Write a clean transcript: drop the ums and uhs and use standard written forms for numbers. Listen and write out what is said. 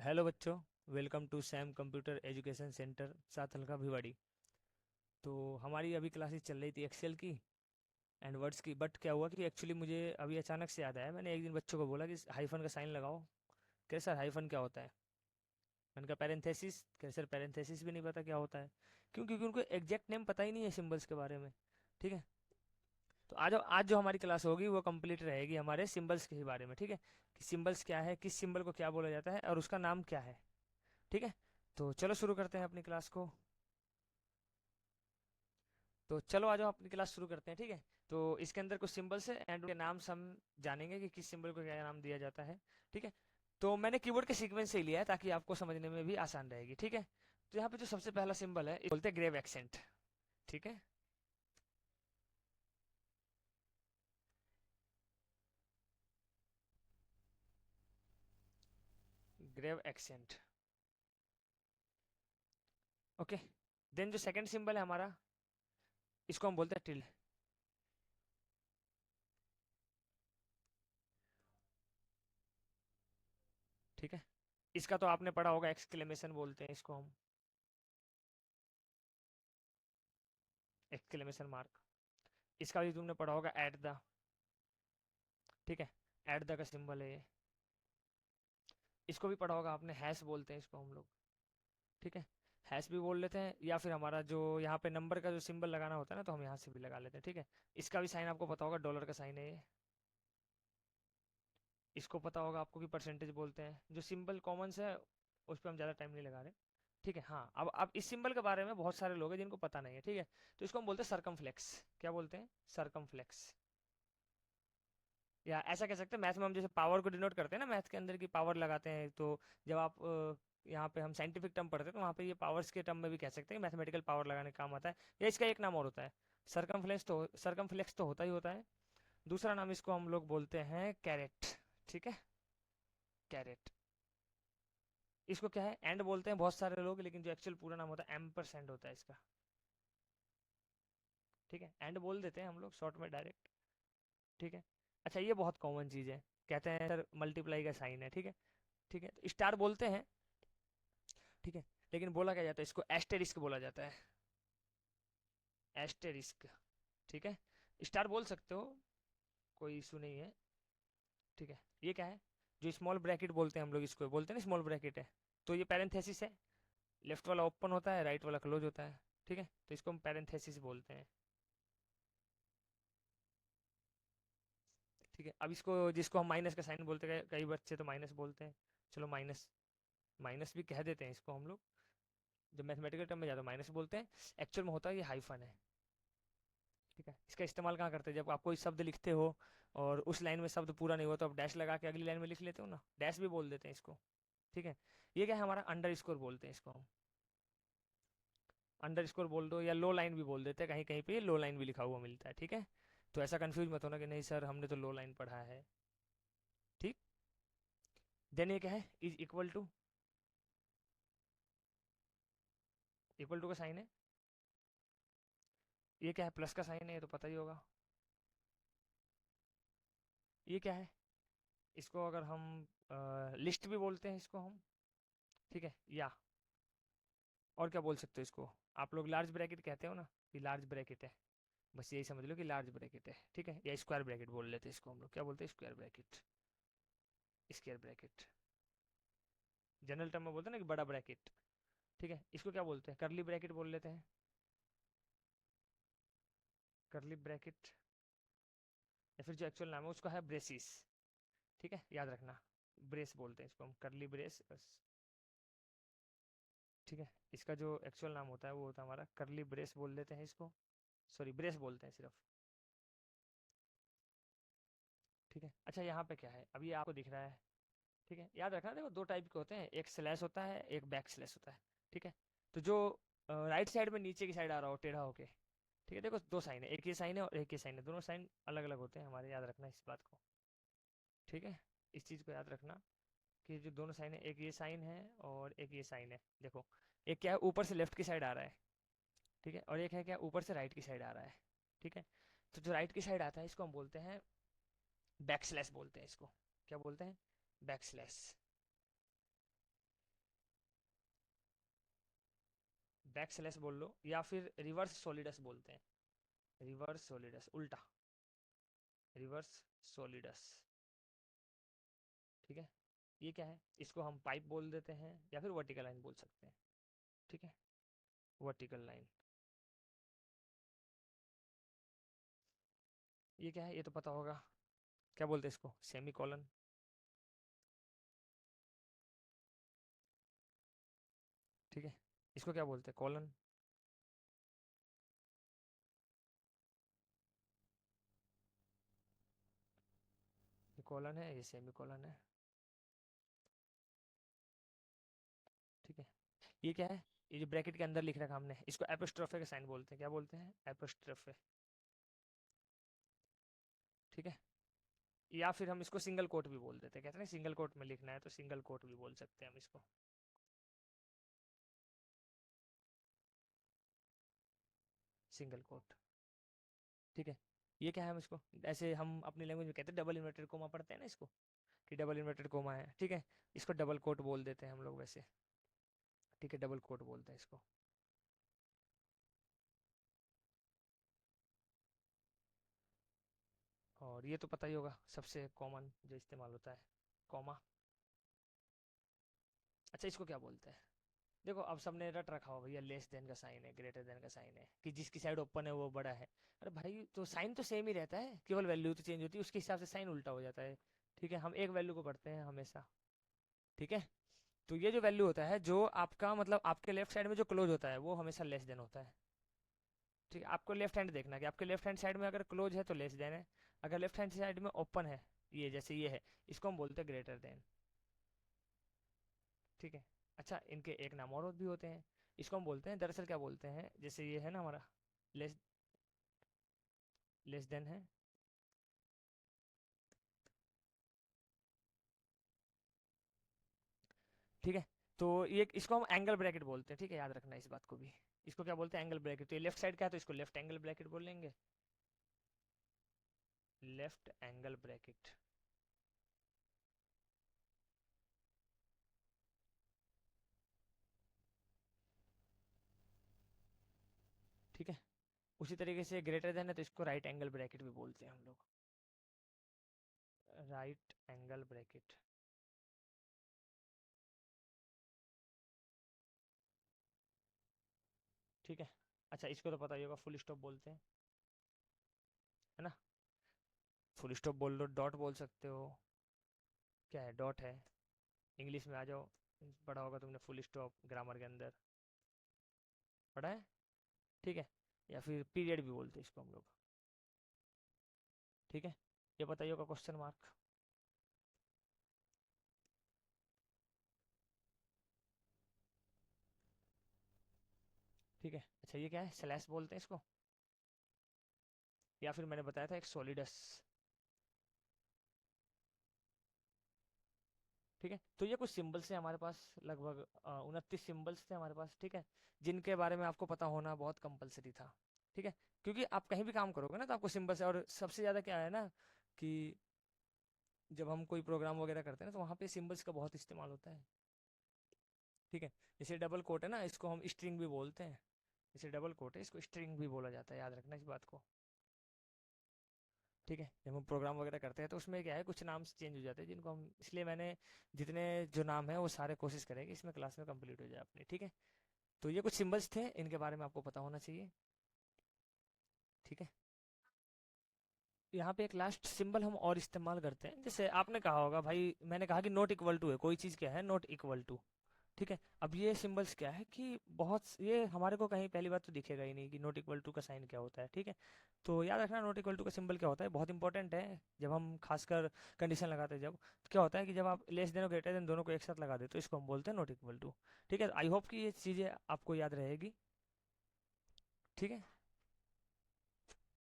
Hello बच्चों। Welcome to Sam computer education centre सात हल्का भिवाड़ी। तो हमारी अभी क्लासेस चल रही थी एक्सेल की एंड वर्ड्स की। बट क्या हुआ कि एक्चुअली मुझे अभी अचानक से याद आया, मैंने एक दिन बच्चों को बोला कि हाइफन का साइन लगाओ। कह सर हाइफन क्या होता है। मैंने कहा पैरेंथेसिस। कह सर पैरेंथेसिस भी नहीं पता क्या होता है। क्यों? क्योंकि उनको एग्जैक्ट नेम पता ही नहीं है सिम्बल्स के बारे में। ठीक है। तो आज जो हमारी क्लास होगी वो कंप्लीट रहेगी हमारे सिम्बल्स के ही बारे में। ठीक है, कि सिम्बल्स क्या है, किस सिंबल को क्या बोला जाता है और उसका नाम क्या है। ठीक है। तो चलो शुरू करते हैं अपनी क्लास को। तो चलो आ जाओ अपनी क्लास शुरू करते हैं। ठीक है। तो इसके अंदर कुछ सिंबल्स है एंड उनके नाम हम जानेंगे कि किस सिंबल को क्या नाम दिया जाता है। ठीक है। तो मैंने कीबोर्ड के सीक्वेंस से ही लिया है ताकि आपको समझने में भी आसान रहेगी। ठीक है। तो यहाँ पे जो सबसे पहला सिंबल है बोलते हैं ग्रेव एक्सेंट। ठीक है। Grave accent. ओके। देन जो सेकंड सिंबल है हमारा, इसको हम बोलते हैं टिल्ड। ठीक है। इसका तो आपने पढ़ा होगा, एक्सक्लेमेशन बोलते हैं इसको हम। Exclamation mark. इसका भी तुमने पढ़ा होगा, एट द। ठीक है। एट द का सिंबल है ये। इसको भी पढ़ा होगा आपने, हैश बोलते हैं इसको हम लोग। ठीक है। हैश भी बोल लेते हैं, या फिर हमारा जो यहाँ पे नंबर का जो सिंबल लगाना होता है ना, तो हम यहाँ से भी लगा लेते हैं। ठीक है। इसका भी साइन आपको पता होगा, डॉलर का साइन है ये। इसको पता होगा आपको कि परसेंटेज बोलते हैं। जो सिंबल कॉमन है उस पर हम ज़्यादा टाइम नहीं लगा रहे। ठीक है। हाँ, अब इस सिंबल के बारे में बहुत सारे लोग हैं जिनको पता नहीं है। ठीक है। तो इसको हम बोलते हैं सरकमफ्लेक्स। क्या बोलते हैं? सरकमफ्लेक्स। या ऐसा कह सकते हैं, मैथ में हम जैसे पावर को डिनोट करते हैं ना, मैथ के अंदर की पावर लगाते हैं, तो जब आप यहाँ पे हम साइंटिफिक टर्म पढ़ते हैं तो वहाँ पे ये पावर्स के टर्म में भी कह सकते हैं, मैथमेटिकल पावर लगाने का काम आता है। या इसका एक नाम और होता है, सरकमफ्लेक्स तो होता ही होता है। दूसरा नाम इसको हम लोग बोलते हैं कैरेट। ठीक है। कैरेट। इसको क्या है, एंड बोलते हैं बहुत सारे लोग, लेकिन जो एक्चुअल पूरा नाम होता है एम्परसेंड होता है इसका। ठीक है। एंड बोल देते हैं हम लोग शॉर्ट में डायरेक्ट। ठीक है। अच्छा, ये बहुत कॉमन चीज़ है। कहते हैं सर मल्टीप्लाई का साइन है। ठीक है। ठीक है, तो स्टार बोलते हैं। ठीक है। लेकिन बोला क्या जाता है इसको, एस्टेरिस्क बोला जाता है। एस्टेरिस्क। ठीक है। स्टार बोल सकते हो, कोई इशू नहीं है। ठीक है। ये क्या है? जो स्मॉल ब्रैकेट बोलते हैं हम लोग, इसको बोलते हैं ना स्मॉल ब्रैकेट है। तो ये पैरेंथेसिस है। लेफ्ट वाला ओपन होता है, राइट वाला क्लोज होता है। ठीक है। तो इसको हम पैरेंथेसिस बोलते हैं। ठीक है। अब इसको, जिसको हम माइनस का साइन बोलते हैं, कई बच्चे तो माइनस बोलते हैं। चलो माइनस, माइनस भी कह देते हैं इसको हम लोग। जब मैथमेटिकल टर्म में जाते हैं माइनस बोलते हैं। एक्चुअल में होता है ये हाइफन है। ठीक है। इसका इस्तेमाल कहाँ करते हैं? जब आप कोई शब्द लिखते हो और उस लाइन में शब्द पूरा नहीं हुआ, तो आप डैश लगा के अगली लाइन में लिख लेते हो ना, डैश भी बोल देते हैं इसको। ठीक है। ये क्या है हमारा, अंडर स्कोर बोलते हैं इसको हम। अंडर स्कोर बोल दो, या लो लाइन भी बोल देते हैं, कहीं कहीं पे लो लाइन भी लिखा हुआ मिलता है। ठीक है। तो ऐसा कंफ्यूज मत होना कि नहीं सर हमने तो लो लाइन पढ़ा है। ठीक। देन ये क्या है, is equal to. Equal to का साइन है। ये क्या है, प्लस का साइन है, ये तो पता ही होगा। ये क्या है, इसको अगर हम लिस्ट भी बोलते हैं इसको हम। ठीक है। या और क्या बोल सकते हो इसको, आप लोग लार्ज ब्रैकेट कहते हो ना, ये लार्ज ब्रैकेट है। बस यही समझ लो कि लार्ज ब्रैकेट है। ठीक है। या स्क्वायर ब्रैकेट बोल लेते हैं इसको हम लोग, क्या बोलते हैं, square bracket. Square bracket general term में बोलते हैं ना कि बड़ा ब्रैकेट। ठीक है। इसको क्या बोलते हैं, करली ब्रैकेट बोल लेते हैं। करली ब्रैकेट। या फिर जो एक्चुअल नाम है उसका है ब्रेसिस। ठीक है, याद रखना। ब्रेस बोलते हैं इसको हम, करली ब्रेस बस। ठीक है। इसका जो एक्चुअल नाम होता है वो होता है हमारा करली ब्रेस बोल देते हैं इसको। सॉरी, ब्रेस बोलते हैं सिर्फ। ठीक है। अच्छा, यहाँ पे क्या है, अब ये आपको दिख रहा है। ठीक है। याद रखना, देखो दो टाइप के होते हैं, एक स्लैश होता है, एक बैक स्लैश होता है। ठीक है। तो जो राइट साइड में नीचे की साइड आ रहा हो टेढ़ा होके, ठीक है, देखो दो साइन है, एक ये साइन है और एक ये साइन है, दोनों साइन अलग अलग होते हैं हमारे, याद रखना इस बात को। ठीक है। इस चीज़ को याद रखना कि जो दोनों साइन है, एक ये साइन है और एक ये साइन है। देखो, एक क्या है, ऊपर से लेफ्ट की साइड आ रहा है। ठीक है। और एक है क्या, ऊपर से राइट की साइड आ रहा है। ठीक है। तो जो राइट की साइड आता है इसको हम बोलते हैं बैक स्लैश बोलते हैं इसको। क्या बोलते हैं? Back slash. बैक स्लैश बोल लो, या फिर रिवर्स सोलिडस बोलते हैं, रिवर्स सोलिडस, उल्टा, रिवर्स सोलिडस। ठीक है, ये क्या है, इसको हम पाइप बोल देते हैं या फिर वर्टिकल लाइन बोल सकते हैं। ठीक है, वर्टिकल लाइन। ये क्या है, ये तो पता होगा, क्या बोलते हैं इसको, सेमी कॉलन। ठीक है, इसको क्या बोलते हैं, कॉलन। ये कॉलन है, ये सेमी कॉलन है। ठीक है, ये क्या है, ये जो ब्रैकेट के अंदर लिख रखा हमने, इसको एपोस्ट्रोफे का साइन बोलते हैं, क्या बोलते हैं, एपोस्ट्रोफे। ठीक है, या फिर हम इसको सिंगल कोट भी बोल देते हैं, कहते हैं ना सिंगल कोट में लिखना है तो सिंगल कोट भी बोल सकते हैं हम इसको। Single quote. ठीक है, ये क्या है, हम इसको ऐसे हम अपनी लैंग्वेज में कहते हैं डबल इन्वर्टेड कोमा पढ़ते हैं ना इसको, कि डबल इन्वर्टेड कोमा है। ठीक है, इसको डबल कोट बोल देते हैं हम लोग वैसे। ठीक है, डबल कोट बोलते हैं इसको। और ये तो पता ही होगा, सबसे कॉमन जो इस्तेमाल होता है, कॉमा। अच्छा, इसको क्या बोलते हैं, देखो अब सबने रट रखा हो भैया, लेस देन का साइन है, ग्रेटर देन का साइन है, कि जिसकी साइड ओपन है वो बड़ा है। अरे भाई, तो साइन तो सेम ही रहता है, केवल वैल्यू तो चेंज होती है, उसके हिसाब से साइन उल्टा हो जाता है। ठीक है, हम एक वैल्यू को पढ़ते हैं हमेशा। ठीक है, तो ये जो वैल्यू होता है, जो आपका मतलब आपके लेफ्ट साइड में जो क्लोज होता है वो हमेशा लेस देन होता है। ठीक है, आपको लेफ्ट हैंड देखना कि आपके लेफ्ट हैंड साइड में अगर क्लोज है तो लेस देन है, अगर लेफ्ट हैंड साइड में ओपन है, ये जैसे ये है, इसको हम बोलते हैं ग्रेटर देन। ठीक है, अच्छा, इनके एक नाम और भी होते हैं, इसको हम बोलते हैं, दरअसल क्या बोलते हैं, जैसे ये है ना हमारा लेस, लेस देन है। ठीक है, तो ये इसको हम एंगल ब्रैकेट बोलते हैं। ठीक है, याद रखना इस बात को भी, इसको क्या बोलते हैं, एंगल ब्रैकेट। तो ये लेफ्ट साइड का है तो इसको लेफ्ट एंगल ब्रैकेट बोलेंगे, लेफ्ट एंगल ब्रैकेट। ठीक है, उसी तरीके से ग्रेटर देन है तो इसको राइट एंगल ब्रैकेट भी बोलते हैं हम लोग, राइट एंगल ब्रैकेट। ठीक है, अच्छा, इसको तो पता ही होगा, फुल स्टॉप बोलते हैं, है ना, फुल स्टॉप बोल लो, डॉट बोल सकते हो, क्या है, डॉट है, इंग्लिश में आ जाओ, पढ़ा होगा तुमने फुल स्टॉप ग्रामर के अंदर, पढ़ा है। ठीक है, या फिर पीरियड भी बोलते हैं इसको हम लोग। ठीक है, ये पता ही होगा, क्वेश्चन मार्क। ठीक है, अच्छा, ये क्या है, स्लैश बोलते हैं इसको, या फिर मैंने बताया था एक सॉलिडस। ठीक है, तो ये कुछ सिंबल्स हैं हमारे पास, लगभग 29 सिंबल्स थे हमारे पास। ठीक है, जिनके बारे में आपको पता होना बहुत कंपलसरी था। ठीक है, क्योंकि आप कहीं भी काम करोगे ना तो आपको सिंबल से, और सबसे ज़्यादा क्या है ना, कि जब हम कोई प्रोग्राम वगैरह करते हैं ना तो वहाँ पे सिंबल्स का बहुत इस्तेमाल होता है। ठीक है, जैसे डबल कोट है ना, इसको हम स्ट्रिंग भी बोलते हैं, जैसे डबल कोट है इसको स्ट्रिंग भी बोला जाता है, याद रखना इस बात को। ठीक है, जब हम प्रोग्राम वगैरह करते हैं तो उसमें क्या है, कुछ नाम चेंज हो जाते हैं जिनको हम, इसलिए मैंने जितने जो नाम है वो सारे कोशिश करेंगे इसमें क्लास में कंप्लीट हो जाए अपनी। ठीक है, तो ये कुछ सिंबल्स थे, इनके बारे में आपको पता होना चाहिए। ठीक है, यहाँ पे एक लास्ट सिंबल हम और इस्तेमाल करते हैं, जैसे आपने कहा होगा भाई, मैंने कहा कि नॉट इक्वल टू है, कोई चीज़ क्या है, नॉट इक्वल टू। ठीक है, अब ये सिंबल्स क्या है कि ये हमारे को कहीं पहली बात तो दिखेगा ही नहीं कि नॉट इक्वल टू का साइन क्या होता है। ठीक है, तो याद रखना नॉट इक्वल टू का सिंबल क्या होता है, बहुत इंपॉर्टेंट है, जब हम खासकर कंडीशन लगाते हैं, जब तो क्या होता है कि जब आप लेस देन और ग्रेटर देन दोनों को एक साथ लगा देते तो इसको हम बोलते हैं नॉट इक्वल टू। ठीक है, आई होप कि ये चीज़ें आपको याद रहेगी। ठीक है,